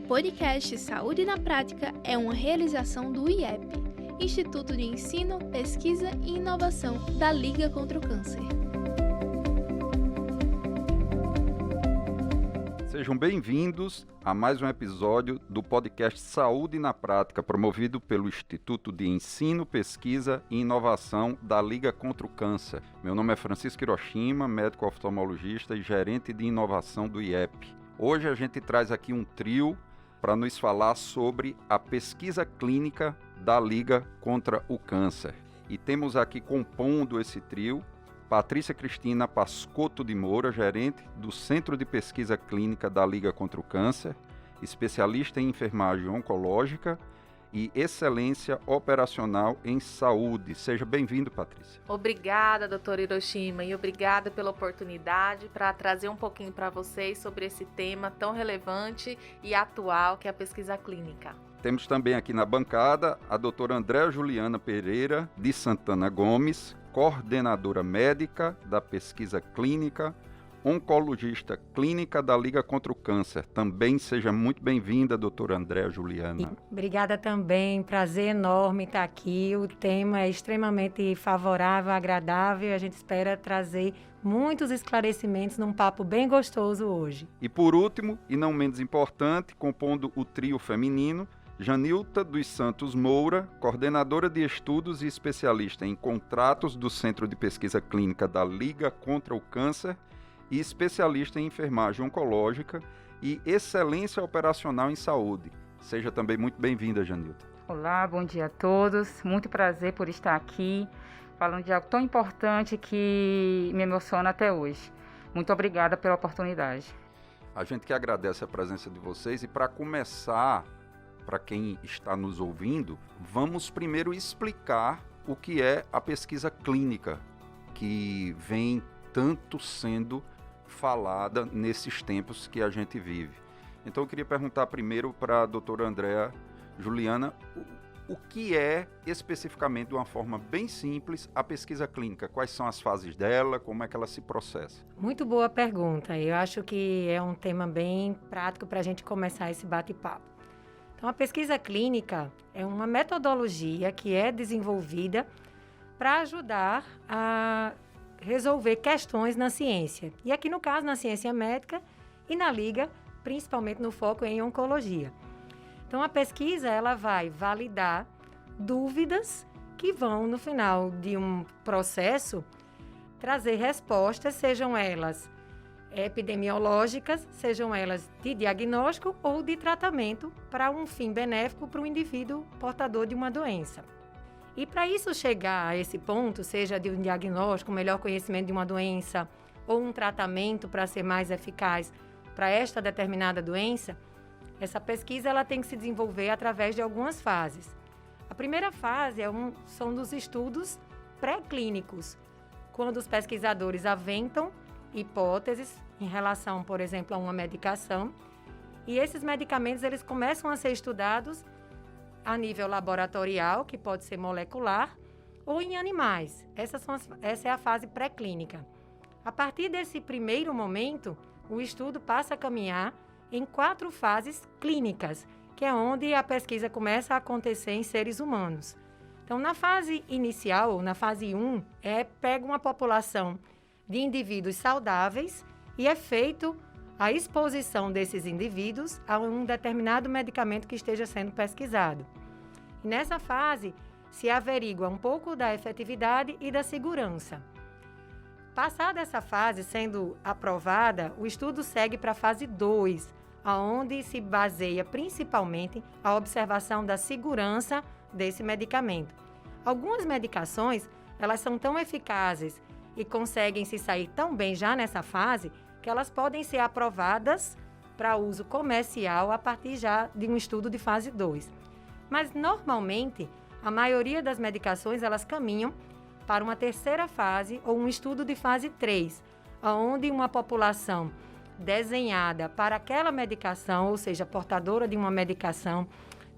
podcast Saúde na Prática é uma realização do IEP, Instituto de Ensino, Pesquisa e Inovação da Liga contra o Câncer. Sejam bem-vindos a mais um episódio do podcast Saúde na Prática, promovido pelo Instituto de Ensino, Pesquisa e Inovação da Liga contra o Câncer. Meu nome é Francisco Hiroshima, médico oftalmologista e gerente de inovação do IEP. Hoje a gente traz aqui um trio para nos falar sobre a pesquisa clínica da Liga contra o Câncer. E temos aqui compondo esse trio Patrícia Cristina Pascotto de Moura, gerente do Centro de Pesquisa Clínica da Liga contra o Câncer, especialista em enfermagem oncológica e excelência operacional em saúde. Seja bem-vindo, Patrícia. Obrigada, doutor Hiroshima, e obrigada pela oportunidade para trazer um pouquinho para vocês sobre esse tema tão relevante e atual que é a pesquisa clínica. Temos também aqui na bancada a doutora Andréa Juliana Pereira de Santana Gomes, coordenadora médica da pesquisa clínica, oncologista clínica da Liga contra o Câncer. Também seja muito bem-vinda, doutora Andréa Juliana. Obrigada também, prazer enorme estar aqui. O tema é extremamente favorável, agradável e a gente espera trazer muitos esclarecimentos num papo bem gostoso hoje. E por último, e não menos importante, compondo o trio feminino, Janilta dos Santos Moura, coordenadora de estudos e especialista em contratos do Centro de Pesquisa Clínica da Liga contra o Câncer e especialista em enfermagem oncológica e excelência operacional em saúde. Seja também muito bem-vinda, Janilta. Olá, bom dia a todos. Muito prazer por estar aqui, falando de algo tão importante que me emociona até hoje. Muito obrigada pela oportunidade. A gente que agradece a presença de vocês e para começar, para quem está nos ouvindo, vamos primeiro explicar o que é a pesquisa clínica, que vem tanto sendo falada nesses tempos que a gente vive. Então eu queria perguntar primeiro para a doutora Andréa Juliana, o que é especificamente, de uma forma bem simples, a pesquisa clínica? Quais são as fases dela? Como é que ela se processa? Muito boa pergunta. Eu acho que é um tema bem prático para a gente começar esse bate-papo. Então, a pesquisa clínica é uma metodologia que é desenvolvida para ajudar a resolver questões na ciência. E aqui, no caso, na ciência médica e na Liga, principalmente no foco em oncologia. Então, a pesquisa ela vai validar dúvidas que vão, no final de um processo, trazer respostas, sejam elas epidemiológicas, sejam elas de diagnóstico ou de tratamento para um fim benéfico para o indivíduo portador de uma doença. E para isso chegar a esse ponto, seja de um diagnóstico, melhor conhecimento de uma doença ou um tratamento para ser mais eficaz para esta determinada doença, essa pesquisa ela tem que se desenvolver através de algumas fases. A primeira fase são dos estudos pré-clínicos, quando os pesquisadores aventam hipóteses em relação, por exemplo, a uma medicação. E esses medicamentos eles começam a ser estudados a nível laboratorial, que pode ser molecular, ou em animais. Essa é a fase pré-clínica. A partir desse primeiro momento, o estudo passa a caminhar em 4 fases clínicas, que é onde a pesquisa começa a acontecer em seres humanos. Então, na fase inicial, ou na fase 1, pega uma população de indivíduos saudáveis e é feito a exposição desses indivíduos a um determinado medicamento que esteja sendo pesquisado. E nessa fase se averigua um pouco da efetividade e da segurança. Passada essa fase sendo aprovada, o estudo segue para a fase 2, onde se baseia principalmente a observação da segurança desse medicamento. Algumas medicações, elas são tão eficazes e conseguem se sair tão bem já nessa fase, que elas podem ser aprovadas para uso comercial a partir já de um estudo de fase 2. Mas, normalmente, a maioria das medicações, elas caminham para uma terceira fase ou um estudo de fase 3, onde uma população desenhada para aquela medicação, ou seja, portadora de uma medicação,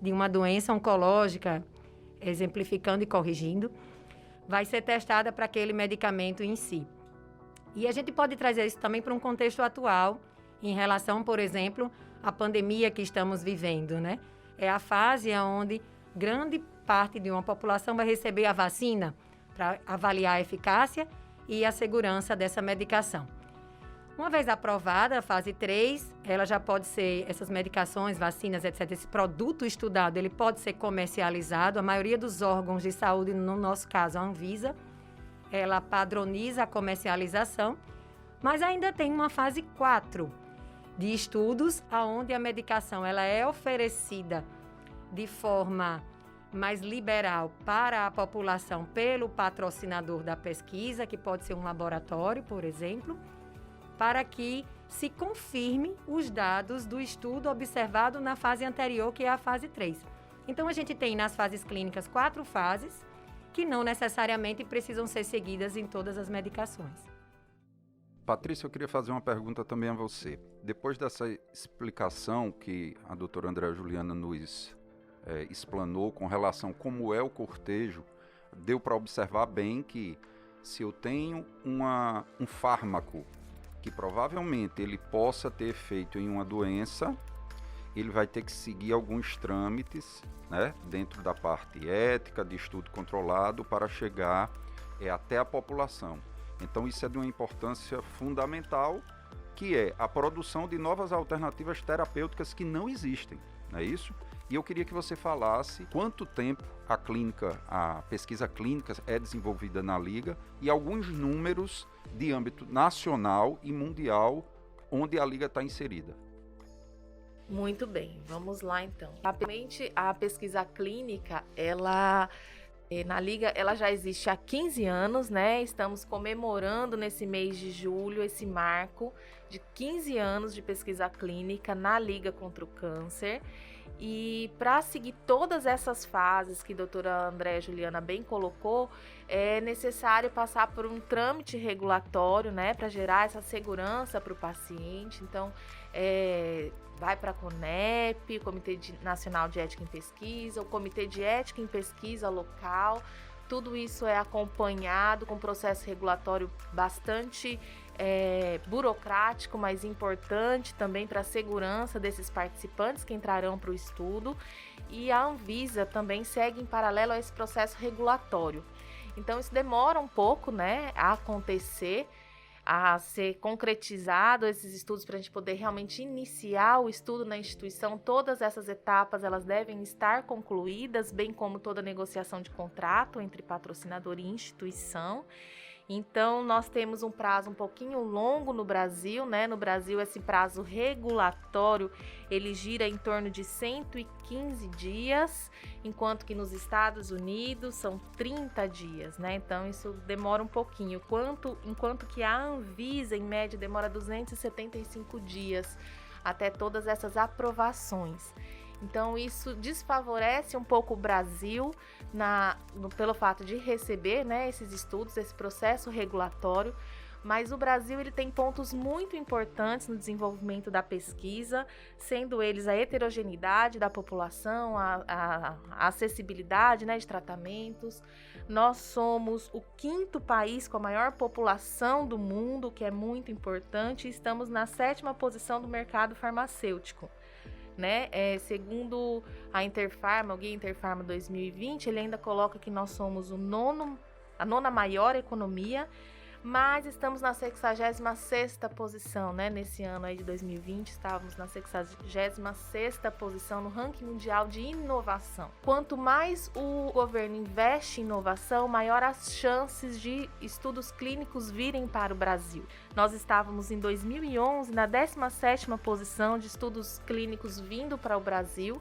de uma doença oncológica, exemplificando e corrigindo, vai ser testada para aquele medicamento em si. E a gente pode trazer isso também para um contexto atual, em relação, por exemplo, à pandemia que estamos vivendo, né? É a fase onde grande parte de uma população vai receber a vacina para avaliar a eficácia e a segurança dessa medicação. Uma vez aprovada a fase 3, ela já pode ser, essas medicações, vacinas, etc., esse produto estudado, ele pode ser comercializado. A maioria dos órgãos de saúde, no nosso caso a Anvisa, ela padroniza a comercialização, mas ainda tem uma fase 4 de estudos, onde a medicação ela é oferecida de forma mais liberal para a população pelo patrocinador da pesquisa, que pode ser um laboratório, por exemplo, para que se confirme os dados do estudo observado na fase anterior, que é a fase 3. Então, a gente tem nas fases clínicas 4 fases, que não necessariamente precisam ser seguidas em todas as medicações. Patrícia, eu queria fazer uma pergunta também a você. Depois dessa explicação que a doutora Andréa Juliana nos explanou com relação a como é o cortejo, deu para observar bem que se eu tenho um fármaco que provavelmente ele possa ter efeito em uma doença, ele vai ter que seguir alguns trâmites, né, dentro da parte ética, de estudo controlado, para chegar até a população. Então isso é de uma importância fundamental, que é a produção de novas alternativas terapêuticas que não existem, não é isso? E eu queria que você falasse quanto tempo a pesquisa clínica é desenvolvida na Liga e alguns números de âmbito nacional e mundial onde a Liga está inserida. Muito bem, vamos lá então. Rapidamente, a pesquisa clínica, ela na Liga, ela já existe há 15 anos, né? Estamos comemorando nesse mês de julho esse marco de 15 anos de pesquisa clínica na Liga contra o Câncer. E para seguir todas essas fases que a doutora Andréa Juliana bem colocou, é necessário passar por um trâmite regulatório, né, para gerar essa segurança para o paciente. Então, vai para a CONEP, Comitê Nacional de Ética em Pesquisa, o Comitê de Ética em Pesquisa local. Tudo isso é acompanhado com um processo regulatório bastante burocrático, mas importante também para a segurança desses participantes que entrarão para o estudo. E a Anvisa também segue em paralelo a esse processo regulatório. Então, isso demora um pouco, né, a acontecer, a ser concretizado esses estudos para a gente poder realmente iniciar o estudo na instituição. Todas essas etapas elas devem estar concluídas, bem como toda a negociação de contrato entre patrocinador e instituição. Então, nós temos um prazo um pouquinho longo no Brasil, né? No Brasil, esse prazo regulatório, ele gira em torno de 115 dias, enquanto que nos Estados Unidos são 30 dias, né? Então, isso demora um pouquinho, enquanto que a Anvisa, em média, demora 275 dias até todas essas aprovações. Então, isso desfavorece um pouco o Brasil pelo fato de receber, né, esses estudos, esse processo regulatório, mas o Brasil ele tem pontos muito importantes no desenvolvimento da pesquisa, sendo eles a heterogeneidade da população, a acessibilidade, né, de tratamentos. Nós somos o 5º país com a maior população do mundo, que é muito importante, e estamos na 7ª posição do mercado farmacêutico. Né? Segundo a Interpharma, o Guia Interpharma 2020, ele ainda coloca que nós somos a 9ª maior economia, mas estamos na 66ª posição, né? Nesse ano aí de 2020, estávamos na 66ª posição no ranking mundial de inovação. Quanto mais o governo investe em inovação, maior as chances de estudos clínicos virem para o Brasil. Nós estávamos em 2011 na 17ª posição de estudos clínicos vindo para o Brasil,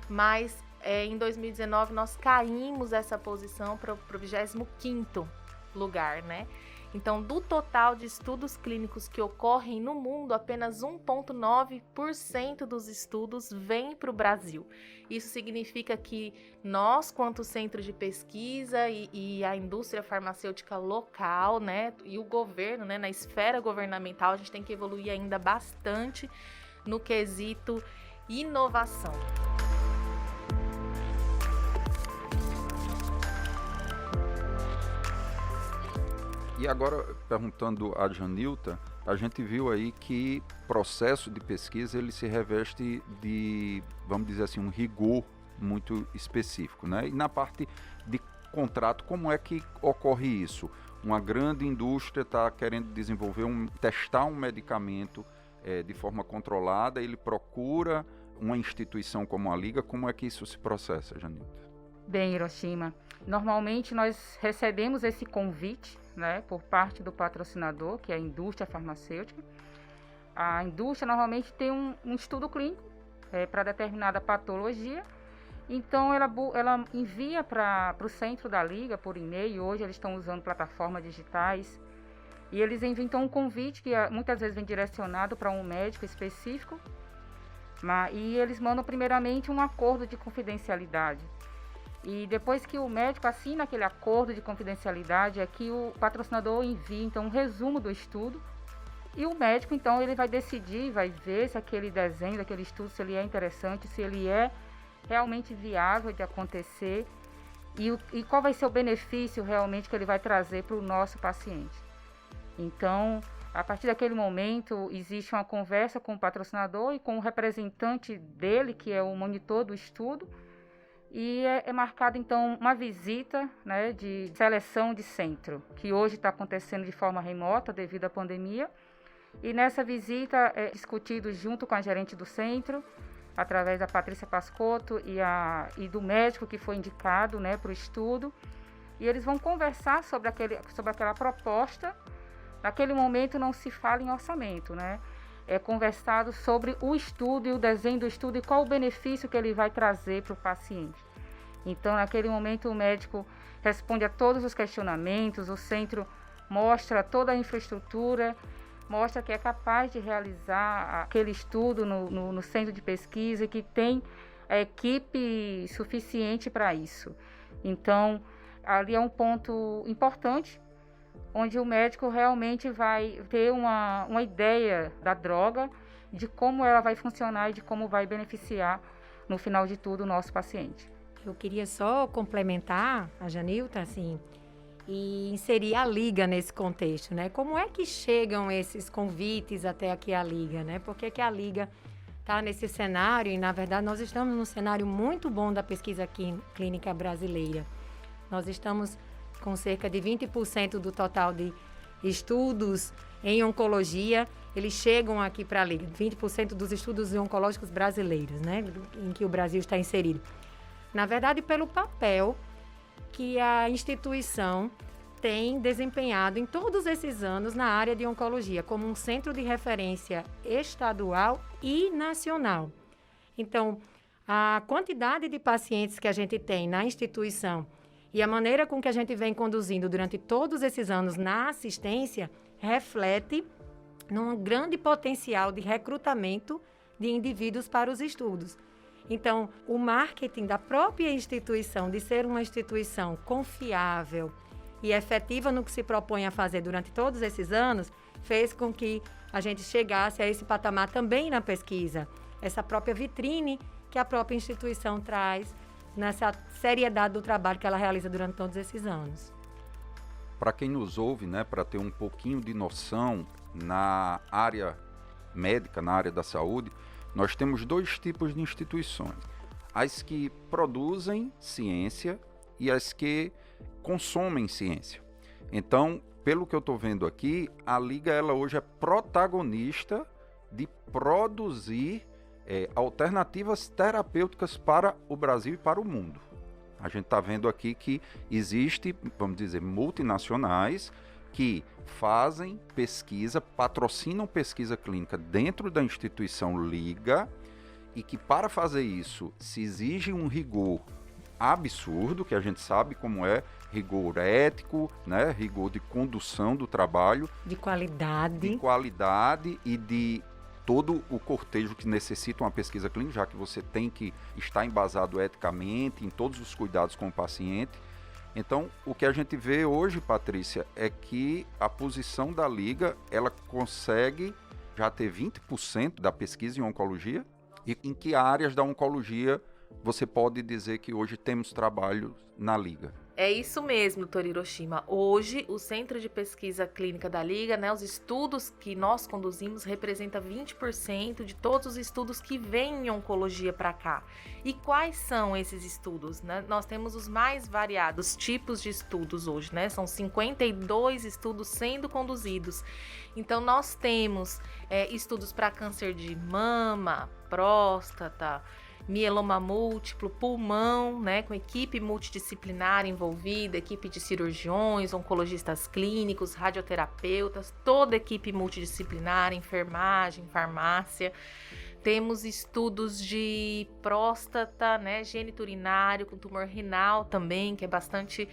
mas em 2019 nós caímos essa posição para o 25º lugar, né? Então, do total de estudos clínicos que ocorrem no mundo, apenas 1,9% dos estudos vêm para o Brasil. Isso significa que nós, quanto centro de pesquisa e a indústria farmacêutica local, né, e o governo, né, na esfera governamental, a gente tem que evoluir ainda bastante no quesito inovação. E agora, perguntando a Janilta, a gente viu aí que o processo de pesquisa ele se reveste de, vamos dizer assim, um rigor muito específico, né? E na parte de contrato, como é que ocorre isso? Uma grande indústria está querendo testar um medicamento de forma controlada, ele procura uma instituição como a Liga, como é que isso se processa, Janilda? Bem, Hiroshima, normalmente nós recebemos esse convite, né, por parte do patrocinador, que é a indústria farmacêutica. A indústria normalmente tem um estudo clínico para determinada patologia, então ela envia para o centro da Liga por e-mail. Hoje eles estão usando plataformas digitais, e eles enviam então um convite que muitas vezes vem direcionado para um médico específico, e eles mandam primeiramente um acordo de confidencialidade. E depois que o médico assina aquele acordo de confidencialidade, é que o patrocinador envia então um resumo do estudo, e o médico então ele vai decidir, vai ver se aquele desenho daquele estudo, se ele é interessante, se ele é realmente viável de acontecer, e qual vai ser o benefício realmente que ele vai trazer para o nosso paciente. Então, a partir daquele momento, existe uma conversa com o patrocinador e com o representante dele, que é o monitor do estudo, e é marcada então uma visita, né, de seleção de centro, que hoje está acontecendo de forma remota devido à pandemia. E nessa visita é discutido junto com a gerente do centro, através da Patrícia Pascotto e do médico que foi indicado, né, para o estudo, e eles vão conversar sobre aquela proposta. Naquele momento não se fala em orçamento, né? É conversado sobre o estudo e o desenho do estudo e qual o benefício que ele vai trazer para o paciente. Então, naquele momento, o médico responde a todos os questionamentos, o centro mostra toda a infraestrutura, mostra que é capaz de realizar aquele estudo no centro de pesquisa e que tem a equipe suficiente para isso. Então, ali é um ponto importante, onde o médico realmente vai ter uma ideia da droga, de como ela vai funcionar e de como vai beneficiar, no final de tudo, o nosso paciente. Eu queria só complementar a Janilda, assim, e inserir a Liga nesse contexto, né? Como é que chegam esses convites até aqui à Liga, né? Por que a Liga está nesse cenário? E, na verdade, nós estamos num cenário muito bom da pesquisa clínica brasileira. Nós estamos com cerca de 20% do total de estudos em oncologia, eles chegam aqui para a Liga, 20% dos estudos oncológicos brasileiros, né, em que o Brasil está inserido. Na verdade, pelo papel que a instituição tem desempenhado em todos esses anos na área de oncologia, como um centro de referência estadual e nacional. Então, a quantidade de pacientes que a gente tem na instituição e a maneira com que a gente vem conduzindo durante todos esses anos na assistência reflete num grande potencial de recrutamento de indivíduos para os estudos. Então, o marketing da própria instituição, de ser uma instituição confiável e efetiva no que se propõe a fazer durante todos esses anos, fez com que a gente chegasse a esse patamar também na pesquisa. Essa própria vitrine que a própria instituição traz nessa seriedade do trabalho que ela realiza durante todos esses anos. Para quem nos ouve, né, para ter um pouquinho de noção na área médica, na área da saúde, nós temos dois tipos de instituições. As que produzem ciência e as que consomem ciência. Então, pelo que eu estou vendo aqui, a Liga ela hoje é protagonista de produzir alternativas terapêuticas para o Brasil e para o mundo. A gente está vendo aqui que existe, vamos dizer, multinacionais que fazem pesquisa, patrocinam pesquisa clínica dentro da instituição Liga, e que para fazer isso se exige um rigor absurdo, que a gente sabe como é, rigor ético, né, rigor de condução do trabalho. De qualidade E de todo o cortejo que necessita uma pesquisa clínica, já que você tem que estar embasado eticamente em todos os cuidados com o paciente. Então, o que a gente vê hoje, Patrícia, é que a posição da Liga, ela consegue já ter 20% da pesquisa em oncologia. E em que áreas da oncologia você pode dizer que hoje temos trabalho na Liga? É isso mesmo, doutor Hiroshima. Hoje, o Centro de Pesquisa Clínica da Liga, né, os estudos que nós conduzimos, representa 20% de todos os estudos que vêm em oncologia para cá. E quais são esses estudos? Né? Nós temos os mais variados tipos de estudos hoje, né? São 52 estudos sendo conduzidos. Então, nós temos estudos para câncer de mama, próstata, mieloma múltiplo, pulmão, né, com equipe multidisciplinar envolvida, equipe de cirurgiões, oncologistas clínicos, radioterapeutas, toda equipe multidisciplinar, enfermagem, farmácia. Temos estudos de próstata, né, gênito urinário, com tumor renal também, que é bastante...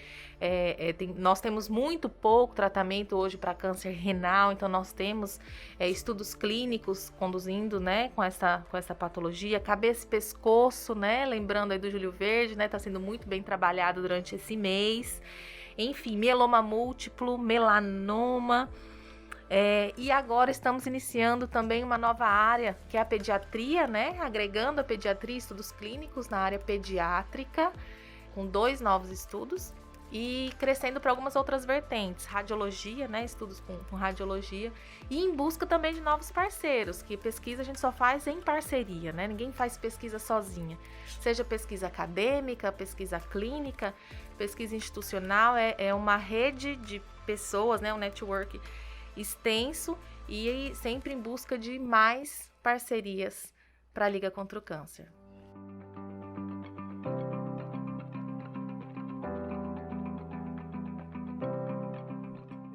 nós temos muito pouco tratamento hoje para câncer renal, então nós temos estudos clínicos conduzindo, né, com essa patologia. Cabeça e pescoço, né, lembrando aí do Júlio Verde, né, está sendo muito bem trabalhado durante esse mês. Enfim, mieloma múltiplo, melanoma... e agora estamos iniciando também uma nova área, que é a pediatria, né? Agregando a pediatria, estudos clínicos na área pediátrica, com 2 novos estudos, e crescendo para algumas outras vertentes, radiologia, né? Estudos com radiologia, e em busca também de novos parceiros, que pesquisa a gente só faz em parceria, né? Ninguém faz pesquisa sozinha, seja pesquisa acadêmica, pesquisa clínica, pesquisa institucional, é uma rede de pessoas, né? Um network extenso e sempre em busca de mais parcerias para a Liga contra o Câncer.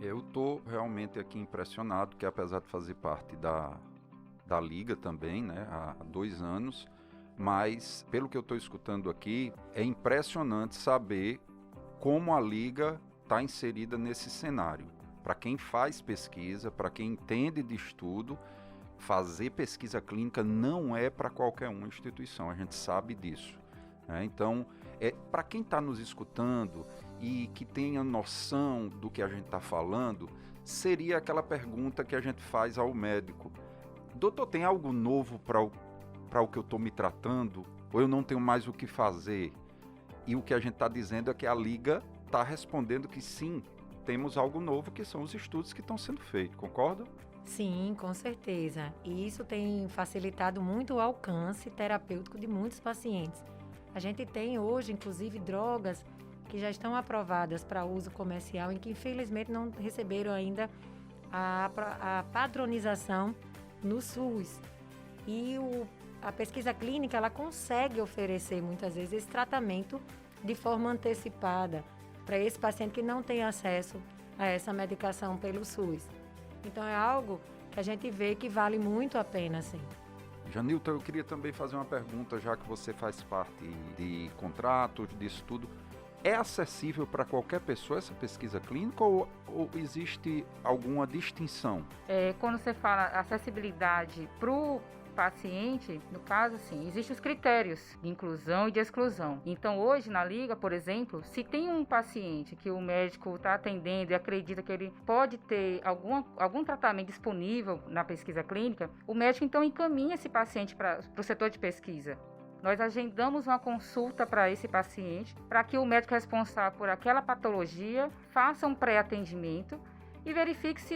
Eu estou realmente aqui impressionado, que apesar de fazer parte da Liga também, né, há 2 anos, mas pelo que eu estou escutando aqui, é impressionante saber como a Liga está inserida nesse cenário. Para quem faz pesquisa, para quem entende de estudo, fazer pesquisa clínica não é para qualquer uma instituição, a gente sabe disso, né? Então, para quem está nos escutando e que tenha noção do que a gente está falando, seria aquela pergunta que a gente faz ao médico: doutor, tem algo novo para o que eu estou me tratando? Ou eu não tenho mais o que fazer? E o que a gente está dizendo é que a Liga está respondendo que sim, temos algo novo, que são os estudos que estão sendo feitos, concorda? Sim, com certeza. E isso tem facilitado muito o alcance terapêutico de muitos pacientes. A gente tem hoje, inclusive, drogas que já estão aprovadas para uso comercial e que, infelizmente, não receberam ainda a padronização no SUS. E a pesquisa clínica, ela consegue oferecer, muitas vezes, esse tratamento de forma antecipada para esse paciente que não tem acesso a essa medicação pelo SUS. Então, é algo que a gente vê que vale muito a pena, sim. Janilton, eu queria também fazer uma pergunta, já que você faz parte de contratos, disso tudo. É acessível para qualquer pessoa essa pesquisa clínica ou existe alguma distinção? Quando você fala acessibilidade para o paciente, no caso, sim, existem os critérios de inclusão e de exclusão. Então, hoje, na Liga, por exemplo, se tem um paciente que o médico está atendendo e acredita que ele pode ter algum tratamento disponível na pesquisa clínica, o médico, então, encaminha esse paciente para o setor de pesquisa. Nós agendamos uma consulta para esse paciente, para que o médico responsável por aquela patologia faça um pré-atendimento e verifique se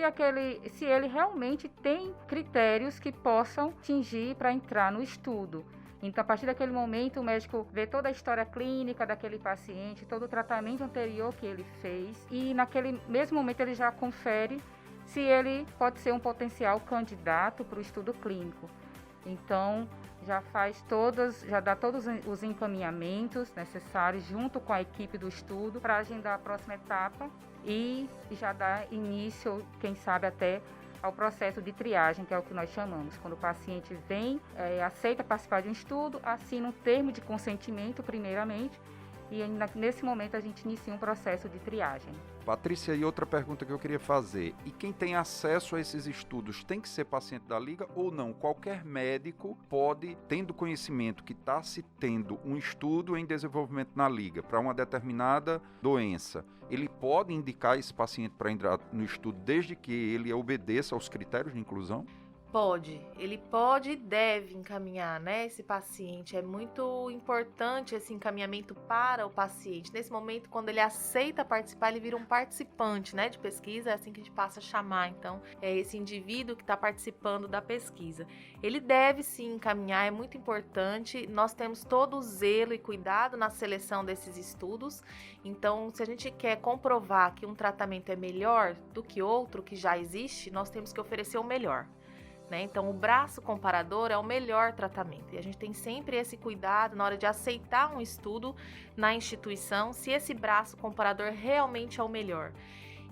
ele realmente tem critérios que possam atingir para entrar no estudo. Então, a partir daquele momento, o médico vê toda a história clínica daquele paciente, todo o tratamento anterior que ele fez, e naquele mesmo momento ele já confere se ele pode ser um potencial candidato para o estudo clínico. Então, já dá todos os encaminhamentos necessários junto com a equipe do estudo para agendar a próxima etapa e já dá início, quem sabe até, ao processo de triagem, que é o que nós chamamos. Quando o paciente vem, aceita participar de um estudo, assina um termo de consentimento primeiramente, e nesse momento a gente inicia um processo de triagem. Patrícia, e outra pergunta que eu queria fazer: e quem tem acesso a esses estudos tem que ser paciente da Liga ou não? Qualquer médico pode, tendo conhecimento que está se tendo um estudo em desenvolvimento na Liga para uma determinada doença, ele pode indicar esse paciente para entrar no estudo desde que ele obedeça aos critérios de inclusão? Ele pode e deve encaminhar, né, esse paciente. É muito importante esse encaminhamento para o paciente. Nesse momento, quando ele aceita participar, ele vira um participante, né, de pesquisa, é assim que a gente passa a chamar. Então, é esse indivíduo que está participando da pesquisa. Ele deve sim encaminhar, é muito importante. Nós temos todo o zelo e cuidado na seleção desses estudos. Então, se a gente quer comprovar que um tratamento é melhor do que outro que já existe, nós temos que oferecer o melhor. Então, o braço comparador é o melhor tratamento. E a gente tem sempre esse cuidado na hora de aceitar um estudo na instituição, se esse braço comparador realmente é o melhor.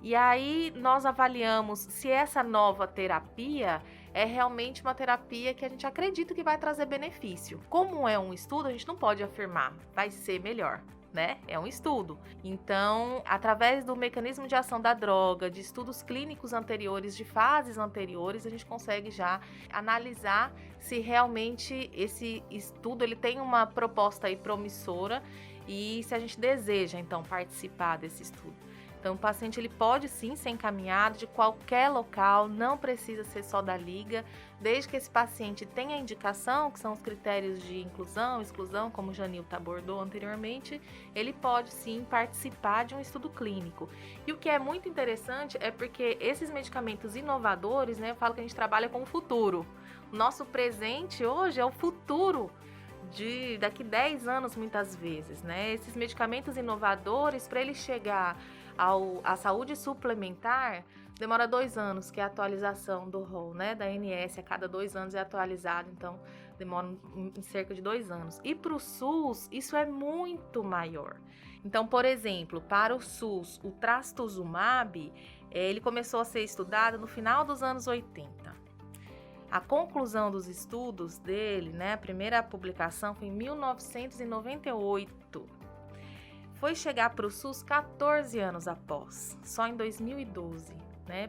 E aí, nós avaliamos se essa nova terapia é realmente uma terapia que a gente acredita que vai trazer benefício. Como é um estudo, a gente não pode afirmar, vai ser melhor. É um estudo. Então, através do mecanismo de ação da droga, de estudos clínicos anteriores, de fases anteriores, a gente consegue já analisar se realmente esse estudo ele tem uma proposta aí promissora e se a gente deseja, então, participar desse estudo. Então, o paciente ele pode sim ser encaminhado de qualquer local, não precisa ser só da Liga, desde que esse paciente tenha indicação, que são os critérios de inclusão, exclusão, como o Janilton abordou anteriormente, ele pode sim participar de um estudo clínico. E o que é muito interessante é porque esses medicamentos inovadores, eu falo que a gente trabalha com o futuro. O nosso presente hoje é o futuro de daqui 10 anos muitas vezes, Esses medicamentos inovadores, para ele chegar à saúde suplementar, demora 2 anos, que é a atualização do rol, da ANS, a cada 2 anos é atualizado, então demora em cerca de 2 anos. E para o SUS, isso é muito maior. Então, por exemplo, para o SUS, o trastuzumab, ele começou a ser estudado no final dos anos 80. A conclusão dos estudos dele, a primeira publicação foi em 1998. Foi chegar para o SUS 14 anos após, só em 2012,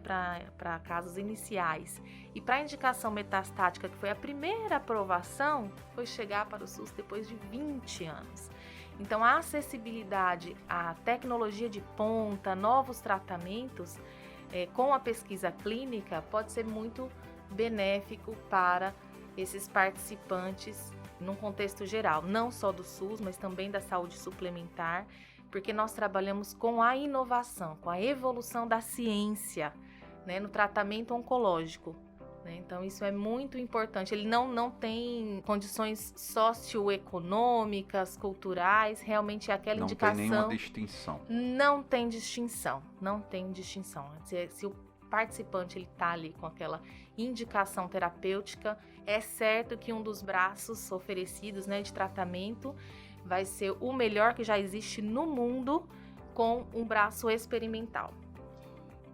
para casos iniciais. E para a indicação metastática, que foi a primeira aprovação, foi chegar para o SUS depois de 20 anos. Então, a acessibilidade à tecnologia de ponta, novos tratamentos, com a pesquisa clínica, pode ser muito benéfico para esses participantes num contexto geral, não só do SUS, mas também da saúde suplementar, porque nós trabalhamos com a inovação, com a evolução da ciência, no tratamento oncológico. Então, isso é muito importante. Ele não tem condições socioeconômicas, culturais, realmente é aquela indicação... Não tem nenhuma distinção. Não tem distinção. Se o participante está ali com aquela indicação terapêutica, é certo que um dos braços oferecidos de tratamento vai ser o melhor que já existe no mundo com um braço experimental.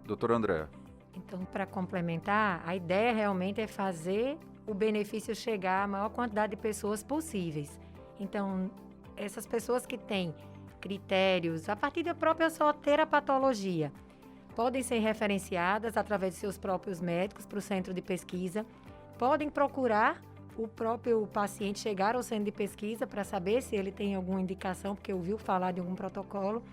Doutora Andréa. Então, para complementar, a ideia realmente é fazer o benefício chegar à maior quantidade de pessoas possíveis. Então, essas pessoas que têm critérios, a partir da própria só terapatologia, podem ser referenciadas através de seus próprios médicos para o centro de pesquisa, podem procurar o próprio paciente chegar ao centro de pesquisa para saber se ele tem alguma indicação, porque ouviu falar de algum protocolo.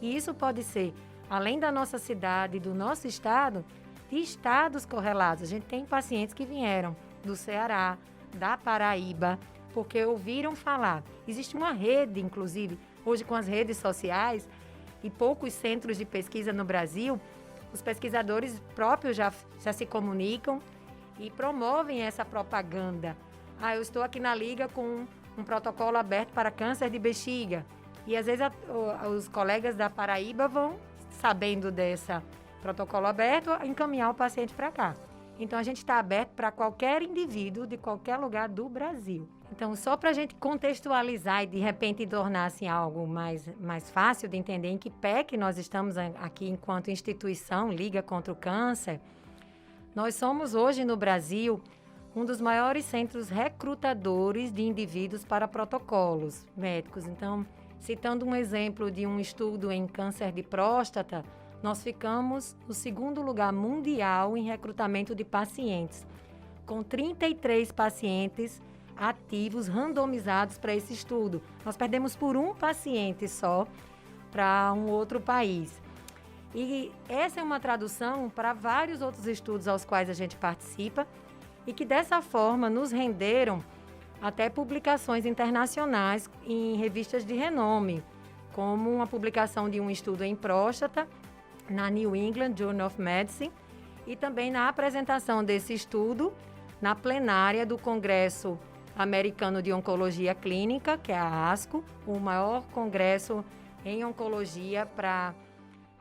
E isso pode ser, além da nossa cidade, do nosso estado, de estados correlatos. A gente tem pacientes que vieram do Ceará, da Paraíba, porque ouviram falar. Existe uma rede, inclusive, hoje com as redes sociais, e poucos centros de pesquisa no Brasil, os pesquisadores próprios já se comunicam e promovem essa propaganda. Eu estou aqui na Liga com um protocolo aberto para câncer de bexiga. E às vezes os colegas da Paraíba vão, sabendo desse protocolo aberto, encaminhar o paciente para cá. Então, a gente está aberto para qualquer indivíduo de qualquer lugar do Brasil. Então, só para a gente contextualizar e, de repente, tornar assim, algo mais fácil de entender em que pé que nós estamos aqui enquanto instituição Liga contra o Câncer, nós somos hoje no Brasil um dos maiores centros recrutadores de indivíduos para protocolos médicos. Então, citando um exemplo de um estudo em câncer de próstata, nós ficamos no 2º lugar mundial em recrutamento de pacientes, com 33 pacientes ativos randomizados para esse estudo. Nós perdemos por um paciente só para um outro país. E essa é uma tradução para vários outros estudos aos quais a gente participa e que dessa forma nos renderam até publicações internacionais em revistas de renome, como uma publicação de um estudo em próstata na New England Journal of Medicine e também na apresentação desse estudo na plenária do Congresso Americano de Oncologia Clínica, que é a ASCO, o maior congresso em oncologia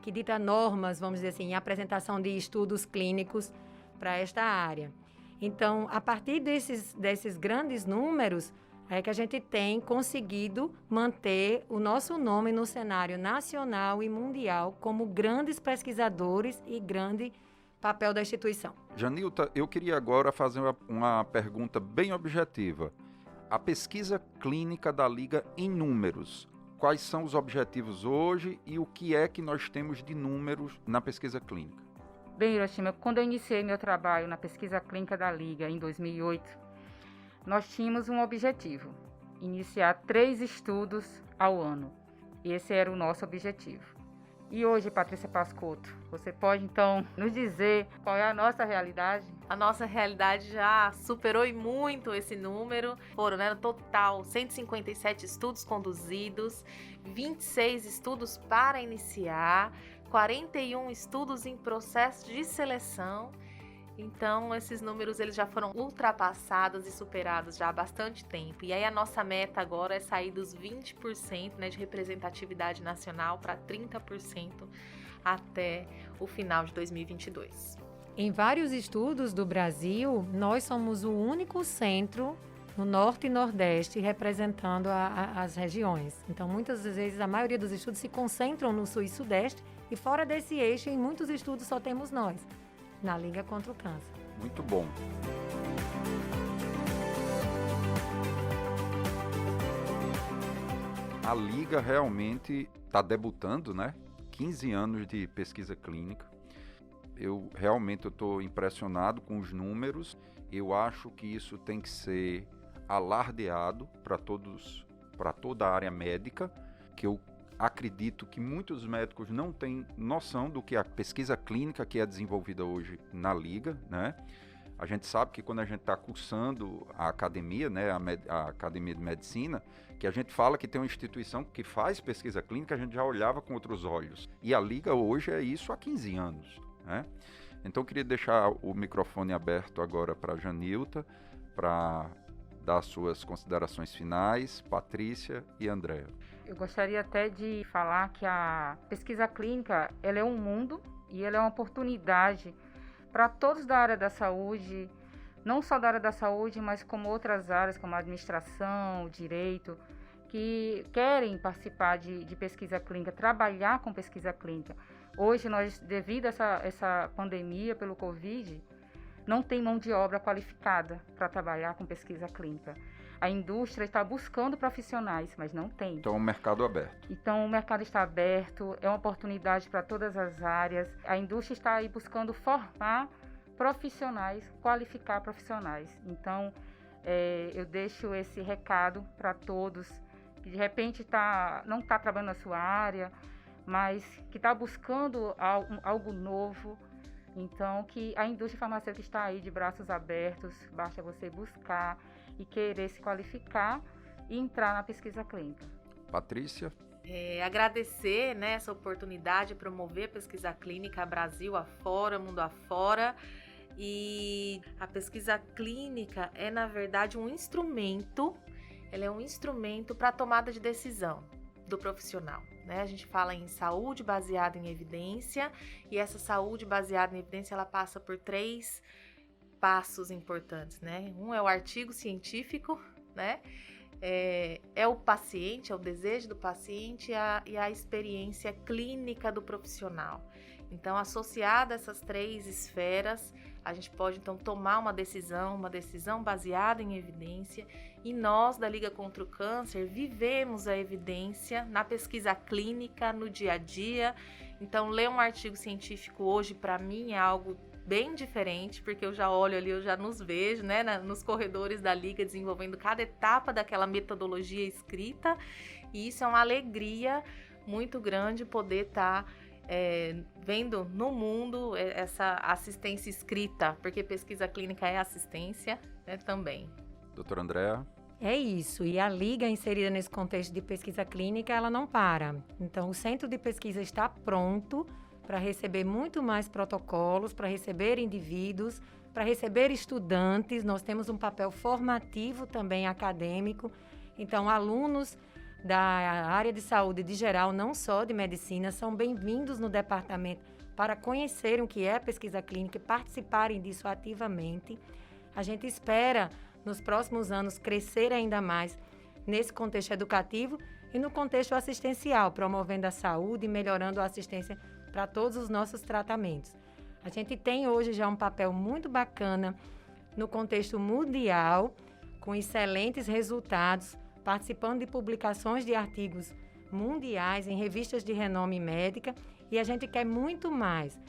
que dita normas, vamos dizer assim, em apresentação de estudos clínicos para esta área. Então, a partir desses grandes números, é que a gente tem conseguido manter o nosso nome no cenário nacional e mundial como grandes pesquisadores e grande papel da instituição. Janilta, eu queria agora fazer uma pergunta bem objetiva. A pesquisa clínica da Liga em números, quais são os objetivos hoje e o que é que nós temos de números na pesquisa clínica? Bem, Hiroshima, quando eu iniciei meu trabalho na pesquisa clínica da Liga em 2008, nós tínhamos um objetivo: iniciar 3 estudos ao ano. Esse era o nosso objetivo. E hoje, Patrícia Pascotto, você pode então nos dizer qual é a nossa realidade? A nossa realidade já superou e muito esse número. Foram, no total, 157 estudos conduzidos, 26 estudos para iniciar, 41 estudos em processo de seleção. Então, esses números eles já foram ultrapassados e superados já há bastante tempo. E aí a nossa meta agora é sair dos 20% de representatividade nacional para 30% até o final de 2022. Em vários estudos do Brasil, nós somos o único centro no Norte e Nordeste representando as regiões. Então, muitas vezes, a maioria dos estudos se concentram no Sul e Sudeste e fora desse eixo, em muitos estudos só temos nós, na Liga contra o Câncer. Muito bom. A Liga realmente está debutando, 15 anos de pesquisa clínica. Eu realmente estou impressionado com os números. Eu acho que isso tem que ser alardeado para toda a área médica, que eu acredito que muitos médicos não têm noção do que a pesquisa clínica que é desenvolvida hoje na Liga, A gente sabe que quando a gente está cursando a academia, a Academia de Medicina, que a gente fala que tem uma instituição que faz pesquisa clínica, a gente já olhava com outros olhos. E a Liga hoje é isso há 15 anos, Então eu queria deixar o microfone aberto agora para a Janilta, para dar suas considerações finais, Patrícia e Andréa. Eu gostaria até de falar que a pesquisa clínica ela é um mundo e ela é uma oportunidade para todos da área da saúde, não só da área da saúde, mas como outras áreas, como a administração, o direito, que querem participar de pesquisa clínica, trabalhar com pesquisa clínica. Hoje, nós, devido a essa pandemia pelo Covid, não tem mão de obra qualificada para trabalhar com pesquisa clínica. A indústria está buscando profissionais, mas não tem. Então, o mercado aberto. Então, o mercado está aberto, é uma oportunidade para todas as áreas. A indústria está aí buscando formar profissionais, qualificar profissionais. Então, eu deixo esse recado para todos que, de repente, não está trabalhando na sua área, mas que está buscando algo novo. Então, que a indústria farmacêutica está aí de braços abertos, basta você buscar e querer se qualificar e entrar na pesquisa clínica. Patrícia? Agradecer essa oportunidade de promover a pesquisa clínica Brasil afora, mundo afora. E a pesquisa clínica é, na verdade, um instrumento, ela é um instrumento para a tomada de decisão do profissional. A gente fala em saúde baseada em evidência, e essa saúde baseada em evidência ela passa por 3 passos importantes, Um é o artigo científico, é o paciente, é o desejo do paciente e a experiência clínica do profissional. Então, associada a essas 3 esferas, a gente pode então tomar uma decisão baseada em evidência, e nós da Liga contra o Câncer vivemos a evidência na pesquisa clínica, no dia a dia. Então, ler um artigo científico hoje para mim é algo bem diferente, porque eu já olho ali, eu já nos vejo, nos corredores da Liga desenvolvendo cada etapa daquela metodologia escrita, e isso é uma alegria muito grande poder estar vendo no mundo essa assistência escrita, porque pesquisa clínica é assistência, né, também. Doutora Andréa? É isso, e a Liga inserida nesse contexto de pesquisa clínica, ela não para. Então, o centro de pesquisa está pronto para receber muito mais protocolos, para receber indivíduos, para receber estudantes. Nós temos um papel formativo também acadêmico. Então, alunos da área de saúde de geral, não só de medicina, são bem-vindos no departamento para conhecerem o que é a pesquisa clínica e participarem disso ativamente. A gente espera, nos próximos anos, crescer ainda mais nesse contexto educativo e no contexto assistencial, promovendo a saúde e melhorando a assistência para todos os nossos tratamentos. A gente tem hoje já um papel muito bacana no contexto mundial, com excelentes resultados, participando de publicações de artigos mundiais em revistas de renome médica, e a gente quer muito mais.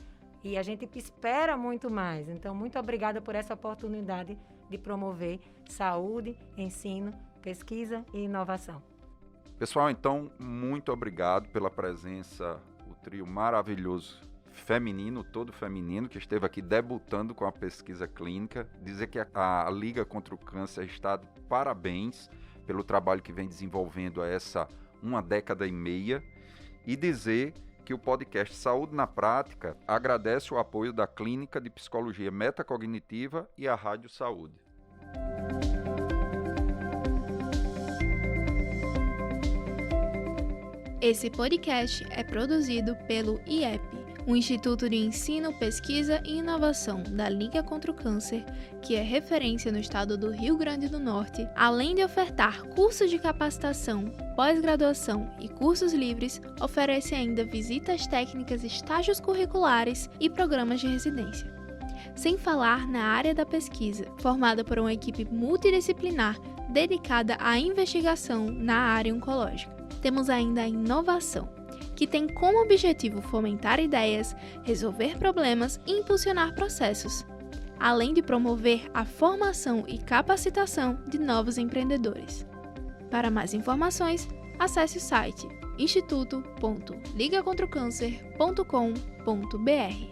E a gente espera muito mais. Então, muito obrigada por essa oportunidade de promover saúde, ensino, pesquisa e inovação. Pessoal, então, muito obrigado pela presença, o trio maravilhoso feminino, todo feminino, que esteve aqui debutando com a pesquisa clínica. Dizer que a Liga contra o Câncer está de parabéns pelo trabalho que vem desenvolvendo há essa 1 década e meia, e dizer que o podcast Saúde na Prática agradece o apoio da Clínica de Psicologia Metacognitiva e a Rádio Saúde. Esse podcast é produzido pelo IEP, o Instituto de Ensino, Pesquisa e Inovação da Liga contra o Câncer, que é referência no estado do Rio Grande do Norte, além de ofertar cursos de capacitação, pós-graduação e cursos livres, oferece ainda visitas técnicas, estágios curriculares e programas de residência. Sem falar na área da pesquisa, formada por uma equipe multidisciplinar dedicada à investigação na área oncológica. Temos ainda a inovação, que tem como objetivo fomentar ideias, resolver problemas e impulsionar processos, além de promover a formação e capacitação de novos empreendedores. Para mais informações, acesse o site instituto.ligacontraocâncer.com.br.